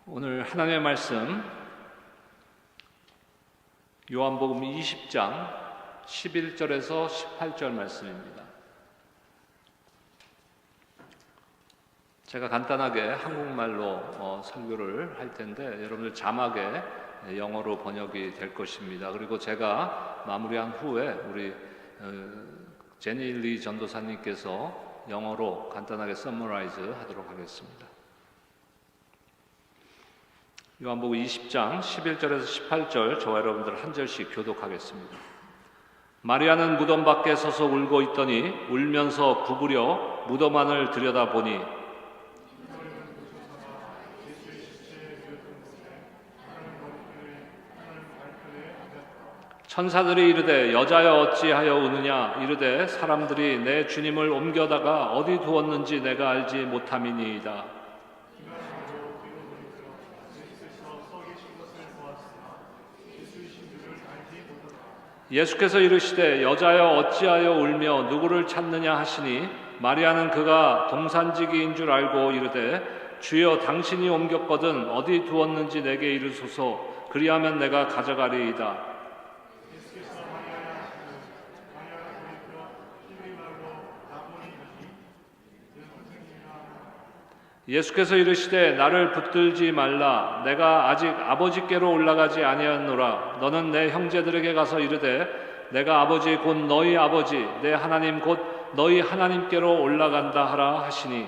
오늘 하나님의 말씀 요한복음 20장 11절에서 18절 말씀입니다. 제가 간단하게 한국말로 설교를 할 텐데 여러분들 자막에 영어로 번역이 될 것입니다. 그리고 제가 마무리한 후에 우리 제니 리 전도사님께서 영어로 간단하게 서머라이즈 하도록 하겠습니다. 요한복음 20장 11절에서 18절 저와 여러분들 한 절씩 교독하겠습니다. 마리아는 무덤 밖에 서서 울고 있더니 울면서 구부려 무덤 안을 들여다보니 천사들이 이르되 여자여 어찌하여 우느냐 이르되 사람들이 내 주님을 옮겨다가 어디 두었는지 내가 알지 못함이니이다. 예수께서 이르시되 여자여 어찌하여 울며 누구를 찾느냐 하시니 마리아는 그가 동산지기인 줄 알고 이르되 주여 당신이 옮겼거든 어디 두었는지 내게 이르소서 그리하면 내가 가져가리이다. 예수께서 이르시되 나를 붙들지 말라 내가 아직 아버지께로 올라가지 아니하노라. 너는 내 형제들에게 가서 이르되 내가 아버지 곧 너희 아버지 내 하나님 곧 너희 하나님께로 올라간다 하라 하시니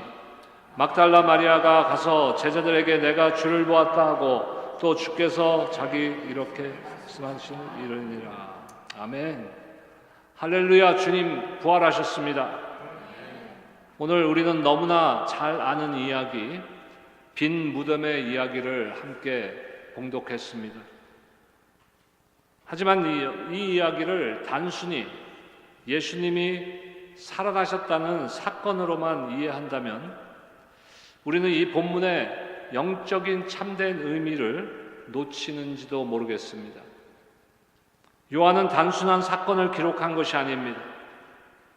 막달라 마리아가 가서 제자들에게 내가 주를 보았다 하고 또 주께서 자기 이렇게 말씀하시는 이르니라. 아멘. 할렐루야. 주님 부활하셨습니다. 오늘 우리는 너무나 잘 아는 이야기, 빈 무덤의 이야기를 함께 봉독했습니다. 하지만 이 이야기를 단순히 예수님이 살아나셨다는 사건으로만 이해한다면 우리는 이 본문의 영적인 참된 의미를 놓치는지도 모르겠습니다. 요한은 단순한 사건을 기록한 것이 아닙니다.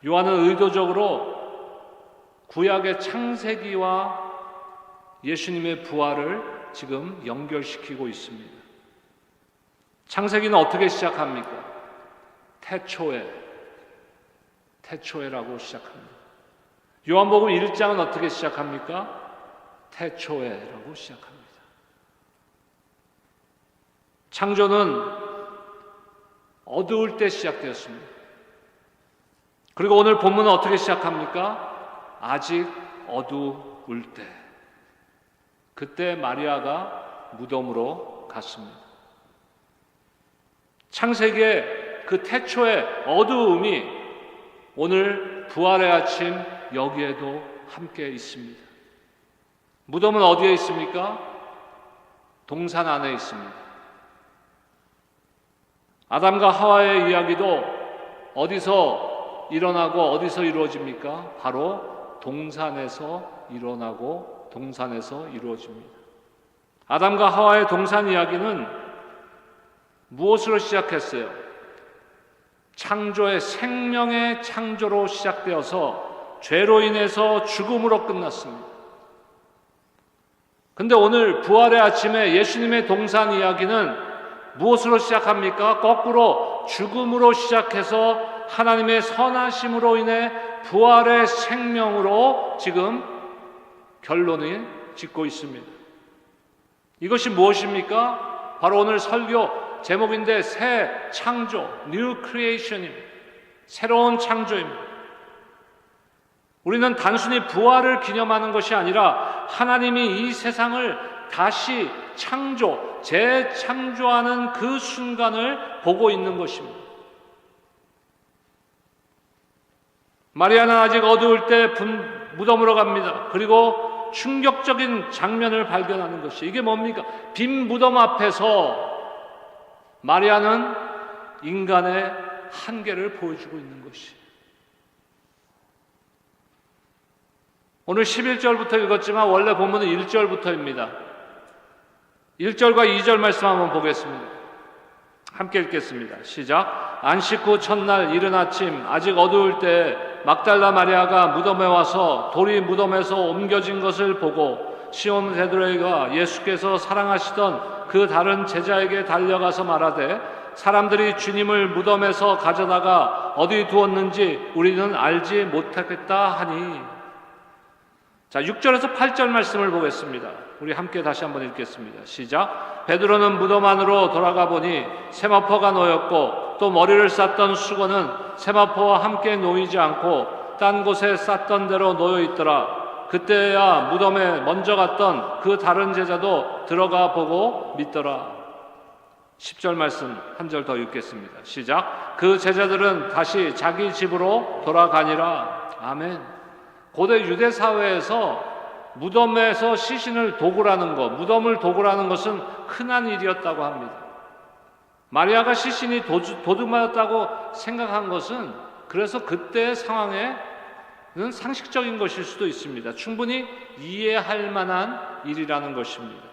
요한은 의도적으로 구약의 창세기와 예수님의 부활을 지금 연결시키고 있습니다. 창세기는 어떻게 시작합니까? 태초에라고 시작합니다. 요한복음 1장은 어떻게 시작합니까? 태초에라고 시작합니다. 창조는 어두울 때 시작되었습니다. 그리고 오늘 본문은 어떻게 시작합니까? 아직 어두울 때, 그때 마리아가 무덤으로 갔습니다. 창세기의 그 태초의 어두움이 오늘 부활의 아침 여기에도 함께 있습니다. 무덤은 어디에 있습니까? 동산 안에 있습니다. 아담과 하와의 이야기도 어디서 일어나고 어디서 이루어집니까? 바로 동산에서 일어나고 동산에서 이루어집니다. 아담과 하와의 동산 이야기는 무엇으로 시작했어요? 창조의 생명의 창조로 시작되어서 죄로 인해서 죽음으로 끝났습니다. 그런데 오늘 부활의 아침에 예수님의 동산 이야기는 무엇으로 시작합니까? 거꾸로 죽음으로 시작해서 하나님의 선하심으로 인해 부활의 생명으로 지금 결론을 짓고 있습니다. 이것이 무엇입니까? 바로 오늘 설교 제목인데 새 창조, New Creation입니다. 새로운 창조입니다. 우리는 단순히 부활을 기념하는 것이 아니라 하나님이 이 세상을 다시 재창조하는 그 순간을 보고 있는 것입니다. 마리아는 아직 어두울 때 무덤으로 갑니다. 그리고 충격적인 장면을 발견하는 것이 이게 뭡니까? 빈 무덤 앞에서 마리아는 인간의 한계를 보여주고 있는 것이. 오늘 11절부터 읽었지만 원래 본문은 1절부터입니다. 1절과 2절 말씀 한번 보겠습니다. 함께 읽겠습니다. 시작. 안식 후 첫날 이른 아침 아직 어두울 때 막달라 마리아가 무덤에 와서 돌이 무덤에서 옮겨진 것을 보고 시몬 베드로가 예수께서 사랑하시던 그 다른 제자에게 달려가서 말하되 사람들이 주님을 무덤에서 가져다가 어디 두었는지 우리는 알지 못하겠다 하니. 자, 6절에서 8절 말씀을 보겠습니다. 우리 함께 다시 한번 읽겠습니다. 시작. 베드로는 무덤 안으로 돌아가 보니 세마포가 놓였고 또 머리를 쌌던 수건은 세마포와 함께 놓이지 않고 딴 곳에 쌌던 대로 놓여 있더라. 그때야 무덤에 먼저 갔던 그 다른 제자도 들어가 보고 믿더라. 10절 말씀 한 절 더 읽겠습니다. 시작. 그 제자들은 다시 자기 집으로 돌아가니라. 아멘. 고대 유대 사회에서 무덤에서 시신을 도구라는 것, 무덤을 도구라는 것은 흔한 일이었다고 합니다. 마리아가 시신이 도둑맞았다고 생각한 것은 그래서 그때의 상황에는 상식적인 것일 수도 있습니다. 충분히 이해할 만한 일이라는 것입니다.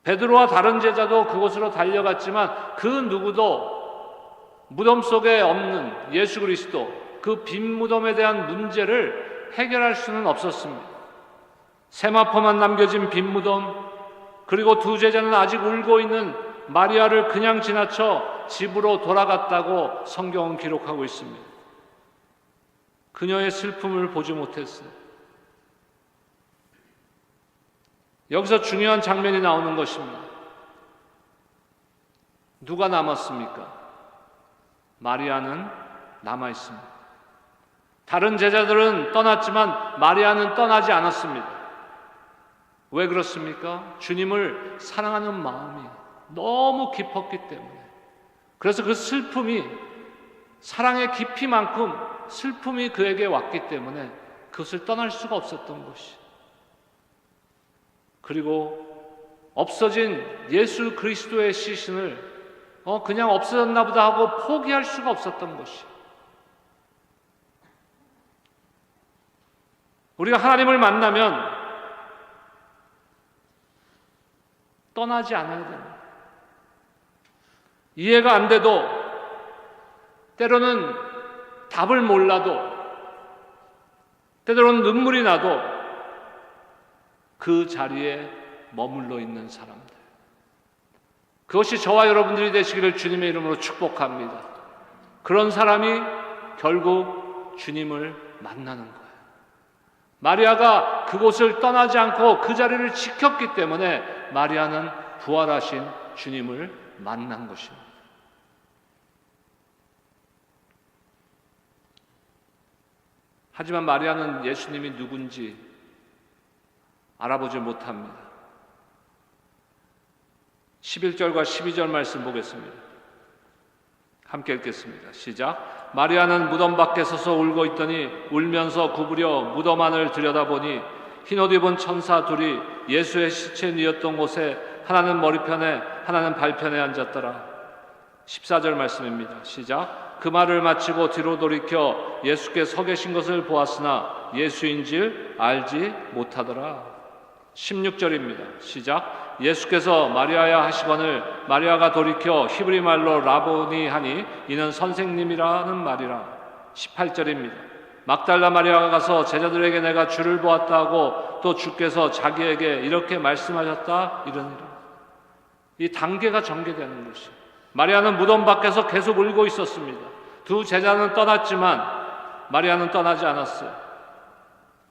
베드로와 다른 제자도 그곳으로 달려갔지만 그 누구도 무덤 속에 없는 예수 그리스도, 그 빈 무덤에 대한 문제를 해결할 수는 없었습니다. 세마포만 남겨진 빈 무덤, 그리고 두 제자는 아직 울고 있는 마리아를 그냥 지나쳐 집으로 돌아갔다고 성경은 기록하고 있습니다. 그녀의 슬픔을 보지 못했어요. 여기서 중요한 장면이 나오는 것입니다. 누가 남았습니까? 마리아는 남아 있습니다. 다른 제자들은 떠났지만 마리아는 떠나지 않았습니다. 왜 그렇습니까? 주님을 사랑하는 마음이 너무 깊었기 때문에. 그래서 그 슬픔이, 사랑의 깊이만큼 슬픔이 그에게 왔기 때문에 그것을 떠날 수가 없었던 것이. 그리고 없어진 예수 그리스도의 시신을 그냥 없어졌나 보다 하고 포기할 수가 없었던 것이. 우리가 하나님을 만나면 떠나지 않아야 됩니다. 이해가 안 돼도, 때로는 답을 몰라도, 때로는 눈물이 나도 그 자리에 머물러 있는 사람들, 그것이 저와 여러분들이 되시기를 주님의 이름으로 축복합니다. 그런 사람이 결국 주님을 만나는 거예요. 마리아가 그곳을 떠나지 않고 그 자리를 지켰기 때문에 마리아는 부활하신 주님을 만난 것입니다. 하지만 마리아는 예수님이 누군지 알아보지 못합니다. 11절과 12절 말씀 보겠습니다. 함께 읽겠습니다. 시작. 마리아는 무덤 밖에 서서 울고 있더니 울면서 구부려 무덤 안을 들여다보니 흰옷 입은 천사 둘이 예수의 시체 뉘었던 곳에 하나는 머리편에 하나는 발편에 앉았더라. 14절 말씀입니다. 시작. 그 말을 마치고 뒤로 돌이켜 예수께 서 계신 것을 보았으나 예수인 줄 알지 못하더라. 16절입니다. 시작. 예수께서 마리아야 하시거늘 마리아가 돌이켜 히브리 말로 라보니 하니 이는 선생님이라는 말이라. 18절입니다. 막달라 마리아가 가서 제자들에게 내가 주를 보았다 하고 또 주께서 자기에게 이렇게 말씀하셨다 이러니라. 이 단계가 전개되는 것이. 마리아는 무덤 밖에서 계속 울고 있었습니다. 두 제자는 떠났지만 마리아는 떠나지 않았어요.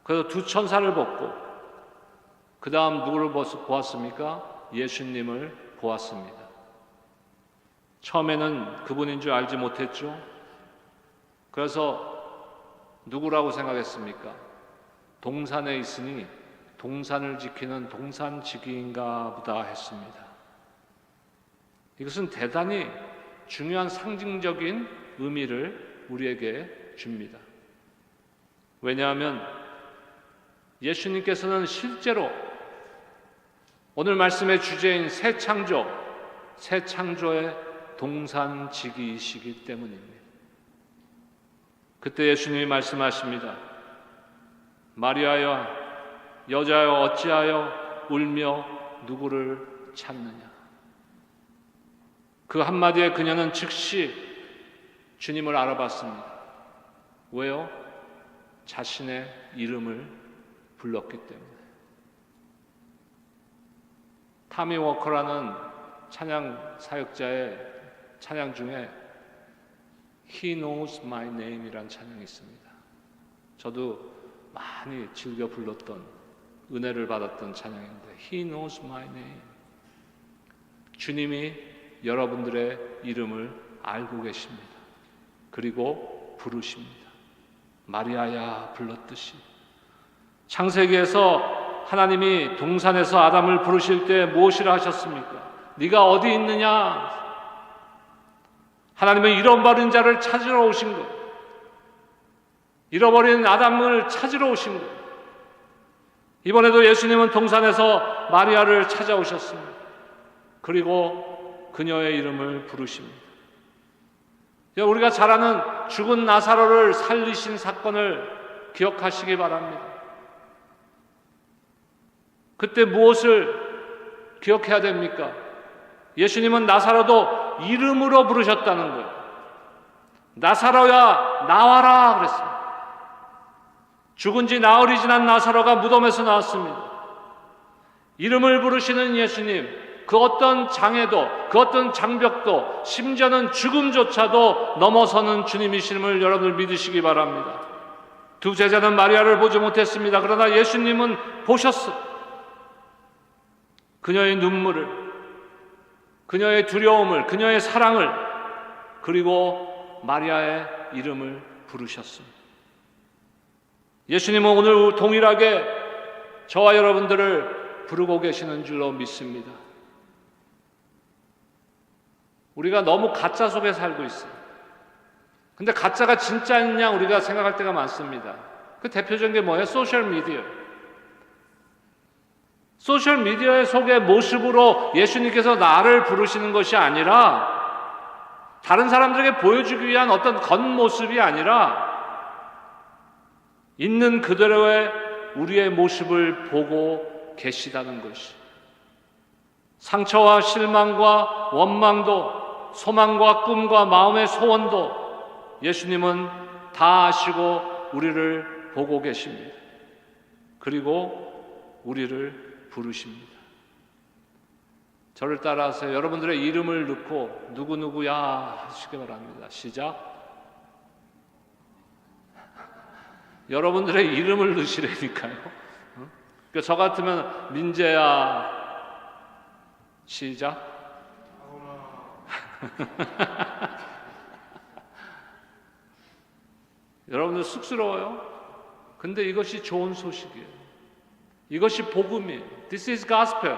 그래서 두 천사를 벗고 그 다음 누구를 보았습니까? 예수님을 보았습니다. 처음에는 그분인 줄 알지 못했죠. 그래서 누구라고 생각했습니까? 동산에 있으니 동산을 지키는 동산지기인가 보다 했습니다. 이것은 대단히 중요한 상징적인 의미를 우리에게 줍니다. 왜냐하면 예수님께서는 실제로 오늘 말씀의 주제인 새 창조의 동산지기이시기 때문입니다. 그때 예수님이 말씀하십니다. 마리아여, 여자여 어찌하여 울며 누구를 찾느냐. 그 한마디에 그녀는 즉시 주님을 알아봤습니다. 왜요? 자신의 이름을 불렀기 때문에. 타미 워커라는 찬양 사역자의 찬양 중에 He knows my name 이란 찬양이 있습니다. 저도 많이 즐겨 불렀던, 은혜를 받았던 찬양인데 He knows my name. 주님이 여러분들의 이름을 알고 계십니다. 그리고 부르십니다. 마리아야 불렀듯이. 창세기에서 하나님이 동산에서 아담을 부르실 때 무엇이라 하셨습니까? 네가 어디 있느냐? 하나님은 잃어버린 자를 찾으러 오신 거예요. 잃어버린 아담을 찾으러 오신 거예요. 이번에도 예수님은 동산에서 마리아를 찾아오셨습니다. 그리고 그녀의 이름을 부르십니다. 우리가 잘 아는 죽은 나사로를 살리신 사건을 기억하시기 바랍니다. 그때 무엇을 기억해야 됩니까? 예수님은 나사로도 이름으로 부르셨다는 거예요. 나사로야 나와라 그랬습니다. 죽은 지 나흘이 지난 나사로가 무덤에서 나왔습니다. 이름을 부르시는 예수님, 그 어떤 장애도, 그 어떤 장벽도, 심지어는 죽음조차도 넘어서는 주님이심을 여러분들 믿으시기 바랍니다. 두 제자는 마리아를 보지 못했습니다. 그러나 예수님은 보셨어요. 그녀의 눈물을, 그녀의 두려움을, 그녀의 사랑을, 그리고 마리아의 이름을 부르셨습니다. 예수님은 오늘 동일하게 저와 여러분들을 부르고 계시는 줄로 믿습니다. 우리가 너무 가짜 속에 살고 있어요. 근데 가짜가 진짜냐 우리가 생각할 때가 많습니다. 그 대표적인 게 뭐예요? 소셜미디어. 소셜미디어의 속의 모습으로 예수님께서 나를 부르시는 것이 아니라, 다른 사람들에게 보여주기 위한 어떤 겉모습이 아니라 있는 그대로의 우리의 모습을 보고 계시다는 것이, 상처와 실망과 원망도, 소망과 꿈과 마음의 소원도 예수님은 다 아시고 우리를 보고 계십니다. 그리고 우리를 부르십니다. 저를 따라하세요. 여러분들의 이름을 넣고 누구누구야 하시기 바랍니다. 시작. 여러분들의 이름을 넣으시라니까요. 그러니까 저 같으면 민재야. 시작. 여러분들 쑥스러워요? 근데 이것이 좋은 소식이에요. 이것이 복음이에요. This is gospel.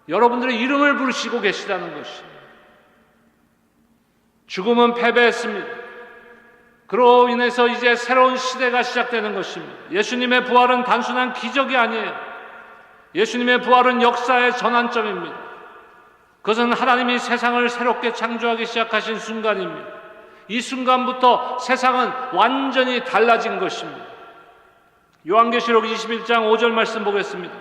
여러분들의 이름을 부르시고 계시다는 것이. 죽음은 패배했습니다. 그로 인해서 이제 새로운 시대가 시작되는 것입니다. 예수님의 부활은 단순한 기적이 아니에요. 예수님의 부활은 역사의 전환점입니다. 그것은 하나님이 세상을 새롭게 창조하기 시작하신 순간입니다. 이 순간부터 세상은 완전히 달라진 것입니다. 요한계시록 21장 5절 말씀 보겠습니다.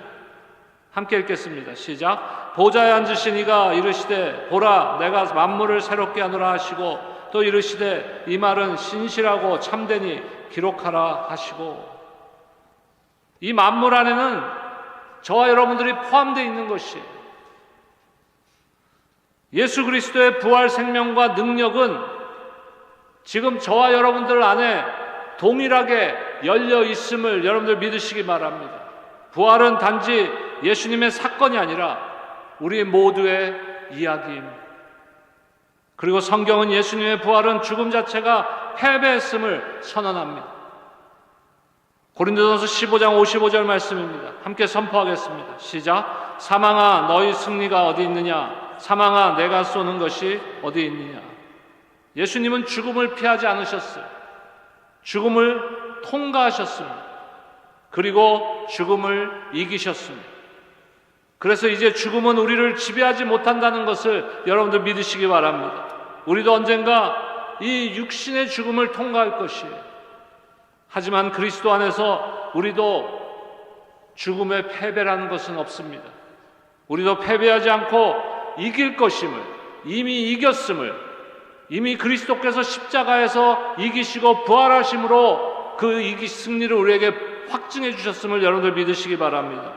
함께 읽겠습니다. 시작. 보좌에 앉으신 이가 이르시되 보라 내가 만물을 새롭게 하노라 하시고 또 이르시되 이 말은 신실하고 참되니 기록하라 하시고. 이 만물 안에는 저와 여러분들이 포함되어 있는 것이에요. 예수 그리스도의 부활 생명과 능력은 지금 저와 여러분들 안에 동일하게 열려 있음을 여러분들 믿으시기 바랍니다. 부활은 단지 예수님의 사건이 아니라 우리 모두의 이야기입니다. 그리고 성경은 예수님의 부활은 죽음 자체가 패배했음을 선언합니다. 고린도전서 15장 55절 말씀입니다. 함께 선포하겠습니다. 시작. 사망아 너희 승리가 어디 있느냐? 사망아 내가 쏘는 것이 어디 있느냐? 예수님은 죽음을 피하지 않으셨어요. 죽음을 통과하셨습니다. 그리고 죽음을 이기셨습니다. 그래서 이제 죽음은 우리를 지배하지 못한다는 것을 여러분들 믿으시기 바랍니다. 우리도 언젠가 이 육신의 죽음을 통과할 것이에요. 하지만 그리스도 안에서 우리도 죽음의 패배라는 것은 없습니다. 우리도 패배하지 않고 이길 것임을, 이미 이겼음을, 이미 그리스도께서 십자가에서 이기시고 부활하심으로 그 승리를 우리에게 확증해 주셨음을 여러분들 믿으시기 바랍니다.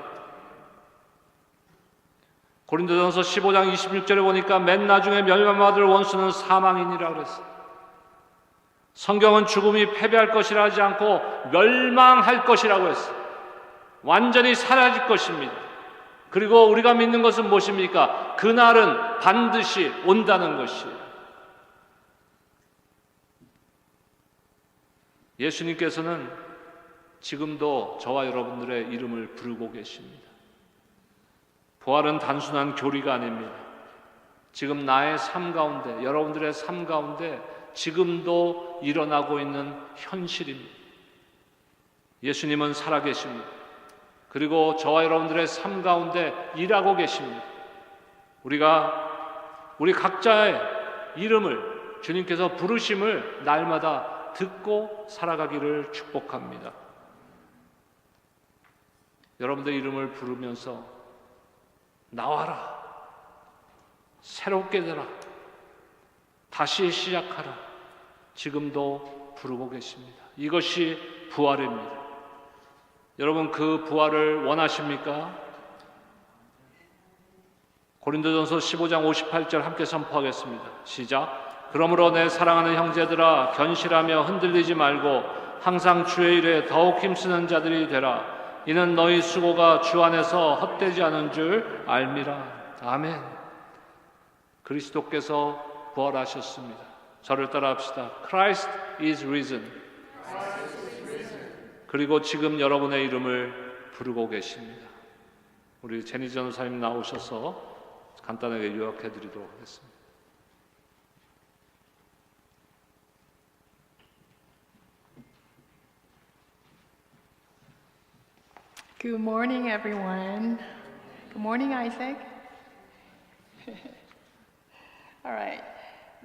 고린도전서 15장 26절에 보니까 맨 나중에 멸망받을 원수는 사망이니라 그랬어요. 성경은 죽음이 패배할 것이라 하지 않고 멸망할 것이라고 했어요. 완전히 사라질 것입니다. 그리고 우리가 믿는 것은 무엇입니까? 그날은 반드시 온다는 것이에요. 예수님께서는 지금도 저와 여러분들의 이름을 부르고 계십니다. 부활은 단순한 교리가 아닙니다. 지금 나의 삶 가운데, 여러분들의 삶 가운데 지금도 일어나고 있는 현실입니다. 예수님은 살아계십니다. 그리고 저와 여러분들의 삶 가운데 일하고 계십니다. 우리 각자의 이름을 주님께서 부르심을 날마다 듣고 살아가기를 축복합니다. 여러분들 이름을 부르면서 나와라, 새롭게 되라, 다시 시작하라, 지금도 부르고 계십니다. 이것이 부활입니다. 여러분, 그 부활을 원하십니까? 고린도전서 15장 58절 함께 선포하겠습니다. 시작. 그러므로 내 사랑하는 형제들아, 견실하며 흔들리지 말고 항상 주의 일에 더욱 힘쓰는 자들이 되라. 이는 너희 수고가 주 안에서 헛되지 않은 줄 알미라. 아멘. 그리스도께서 부활하셨습니다. 저를 따라합시다. Christ is risen. 그리고 지금 여러분의 이름을 부르고 계십니다. 우리 제니 전사님 나오셔서 간단하게 요약해 드리도록 하겠습니다. Good morning, everyone. Good morning, Isaac. All right.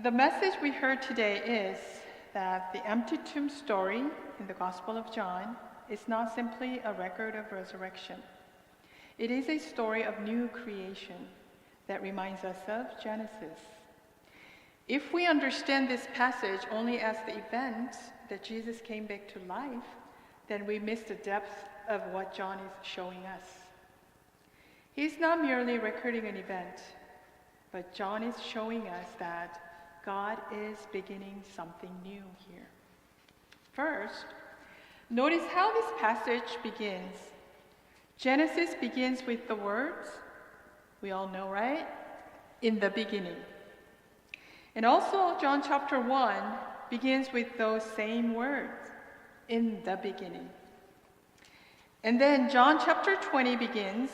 The message we heard today is that the empty tomb story in the Gospel of John is not simply a record of resurrection. It is a story of new creation that reminds us of Genesis. If we understand this passage only as the event that Jesus came back to life, then we miss the depth of what John is showing us. He's not merely recording an event, but John is showing us that God is beginning something new here. First, notice how this passage begins. Genesis begins with the words, we all know, right? In the beginning. And also, John chapter 1 begins with those same words, in the beginning. And then John chapter 20 begins,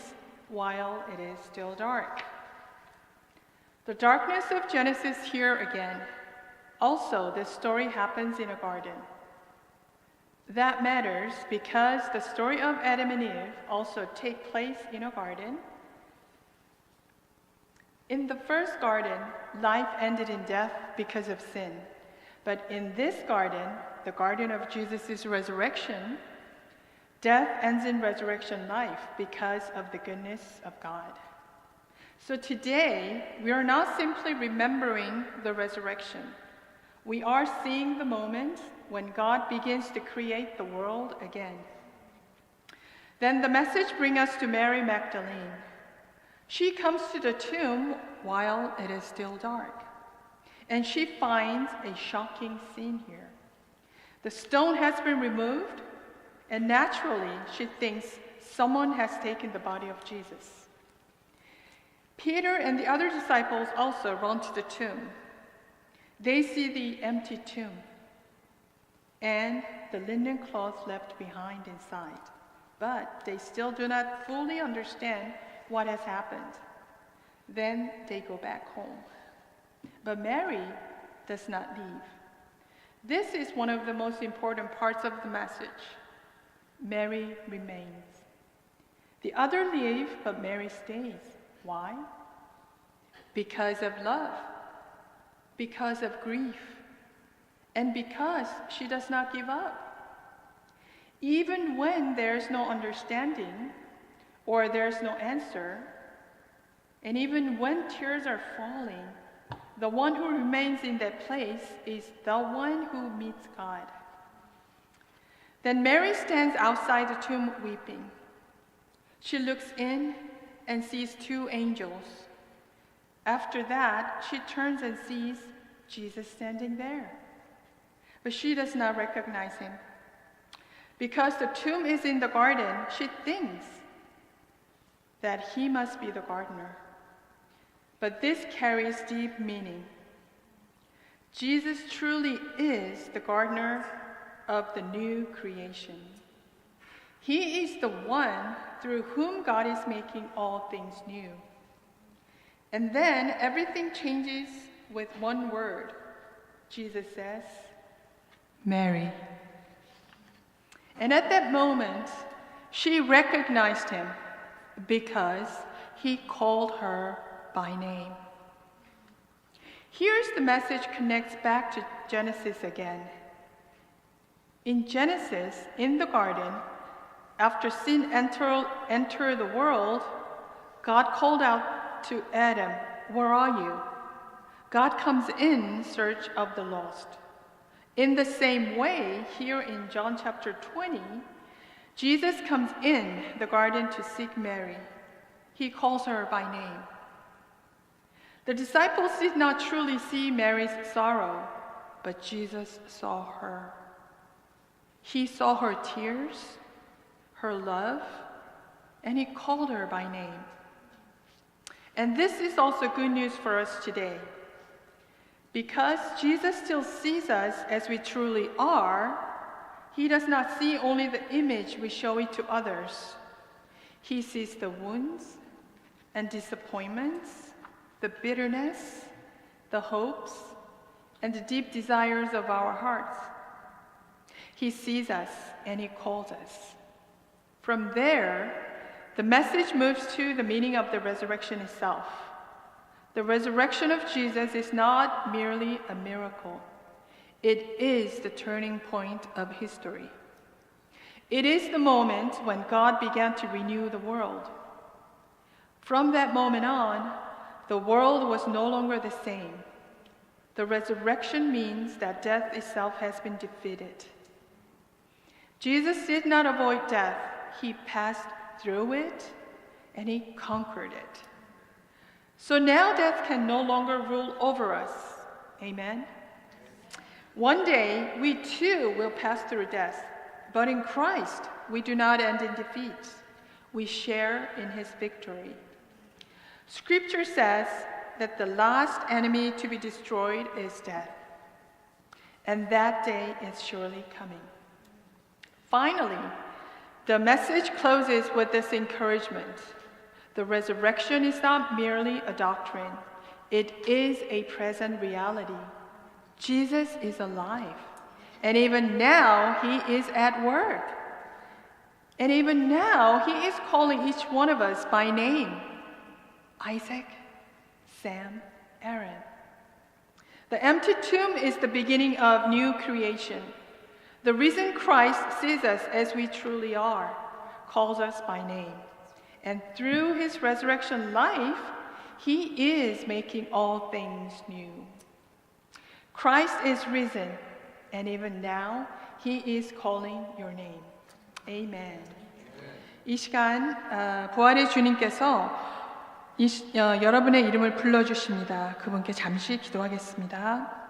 while it is still dark. The darkness of Genesis here again. Also, this story happens in a garden. That matters because the story of Adam and Eve also take place in a garden. In the first garden, life ended in death because of sin. But in this garden, the garden of Jesus' resurrection, death ends in resurrection life because of the goodness of God. So today, we are not simply remembering the resurrection. We are seeing the moment when God begins to create the world again. Then the message brings us to Mary Magdalene. She comes to the tomb while it is still dark. And she finds a shocking scene here. The stone has been removed, and naturally, she thinks someone has taken the body of Jesus. Peter and the other disciples also run to the tomb. They see the empty tomb and the linen cloth left behind inside, but they still do not fully understand what has happened. Then they go back home. But Mary does not leave. This is one of the most important parts of the message. Mary remains. The other leave, but Mary stays. Why? Because of love, because of grief, and because she does not give up. Even when there's no understanding or there's no answer, and even when tears are falling, the one who remains in that place is the one who meets God. Then Mary stands outside the tomb weeping. She looks in and sees two angels. After that, she turns and sees Jesus standing there. But she does not recognize him. Because the tomb is in the garden, she thinks that he must be the gardener. But this carries deep meaning. Jesus truly is the gardener of the new creation. He is the one through whom God is making all things new. And then everything changes with one word. Jesus says, Mary. And at that moment, she recognized him because he called her by name. Here's the message connects back to Genesis again. In Genesis, in the garden, after sin entered the world, God called out to Adam, "Where are you?" God comes in search of the lost. In the same way, here in John chapter 20, Jesus comes in the garden to seek Mary. He calls her by name. The disciples did not truly see Mary's sorrow, but Jesus saw her. He saw her tears, her love, and he called her by name. And this is also good news for us today. Because Jesus still sees us as we truly are, he does not see only the image we show it to others. He sees the wounds and disappointments, the bitterness, the hopes, and the deep desires of our hearts. He sees us and he calls us. From there, the message moves to the meaning of the resurrection itself. The resurrection of Jesus is not merely a miracle. It is the turning point of history. It is the moment when God began to renew the world. From that moment on, the world was no longer the same. The resurrection means that death itself has been defeated. Jesus did not avoid death. He passed through it and he conquered it. So now death can no longer rule over us. Amen? One day, we too will pass through death. But in Christ, we do not end in defeat. We share in his victory. Scripture says that the last enemy to be destroyed is death. And that day is surely coming. Finally, the message closes with this encouragement. The resurrection is not merely a doctrine. It is a present reality. Jesus is alive. And even now, he is at work. And even now, he is calling each one of us by name. Isaac, Sam, Aaron. The empty tomb is the beginning of new creation. The risen Christ sees us as we truly are, calls us by name. And through his resurrection life, he is making all things new. Christ is risen, and even now, he is calling your name. Amen. 이 시간 부활의 주님께서 여러분의 이름을 불러주십니다. 그분께 잠시 기도하겠습니다.